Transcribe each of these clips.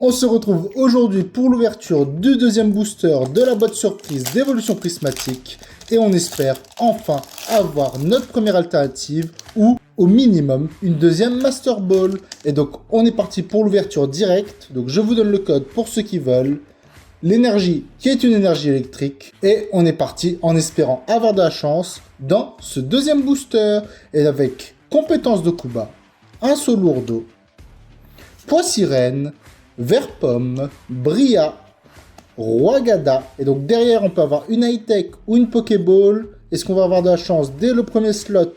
On se retrouve aujourd'hui pour l'ouverture du deuxième booster de la boîte surprise d'Evolution Prismatique et on espère enfin avoir notre première alternative ou au minimum une deuxième Master Ball. Et donc on est parti pour l'ouverture directe, donc je vous donne le code pour ceux qui veulent. L'énergie qui est une énergie électrique et on est parti en espérant avoir de la chance dans ce deuxième booster et avec compétence de Kuba, un saut lourdeau, poids sirène, vert pomme, Bria, Roi Gada. Et donc derrière, on peut avoir une high-tech ou une Pokéball. Est-ce qu'on va avoir de la chance dès le premier slot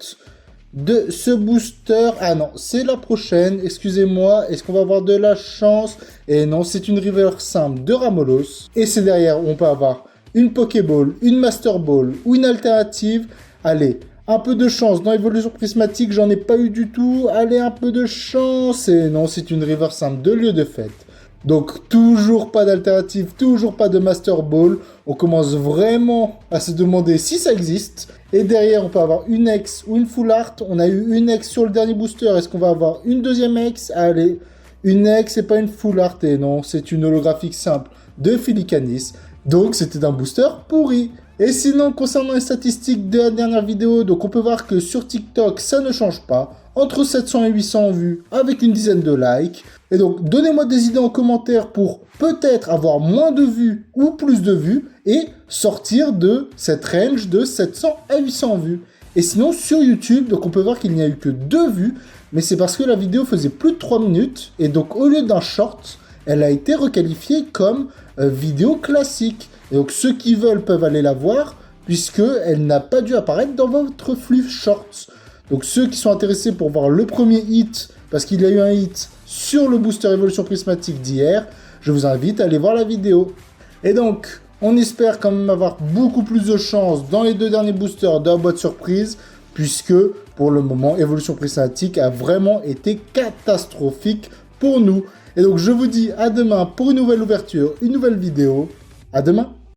de ce booster? Ah non, c'est la prochaine, excusez-moi. Est-ce qu'on va avoir de la chance? Et non, c'est une River simple de Ramolos. Et c'est derrière où on peut avoir une Pokéball, une Master Ball ou une alternative. Allez, un peu de chance. Dans Évolution Prismatique, j'en ai pas eu du tout. Allez, un peu de chance. Et non, c'est une River simple de lieu de fête. Donc, toujours pas d'alternative, toujours pas de Master Ball. On commence vraiment à se demander si ça existe. Et derrière, on peut avoir une X ou une Full Art. On a eu une X sur le dernier booster. Est-ce qu'on va avoir une deuxième X? Allez, une X et pas une Full Art. Et non, c'est une holographique simple de Filicanis. Donc, c'était un booster pourri. Et sinon, concernant les statistiques de la dernière vidéo, donc on peut voir que sur TikTok, ça ne change pas. Entre 700 et 800 vues, avec une dizaine de likes. Et donc, donnez-moi des idées en commentaire pour peut-être avoir moins de vues ou plus de vues et sortir de cette range de 700 à 800 vues. Et sinon, sur YouTube, donc on peut voir qu'il n'y a eu que 2 vues, mais c'est parce que la vidéo faisait plus de 3 minutes. Et donc, au lieu d'un short, elle a été requalifiée comme vidéo classique. Et donc, ceux qui veulent peuvent aller la voir, puisqu'elle n'a pas dû apparaître dans votre flux shorts. Donc, ceux qui sont intéressés pour voir le premier hit, parce qu'il y a eu un hit sur le booster Évolution Prismatique d'hier, je vous invite à aller voir la vidéo. Et donc, on espère quand même avoir beaucoup plus de chance dans les 2 derniers boosters de la boîte surprise, puisque, pour le moment, Évolution Prismatique a vraiment été catastrophique pour nous. Et donc, je vous dis à demain pour une nouvelle ouverture, une nouvelle vidéo. À demain!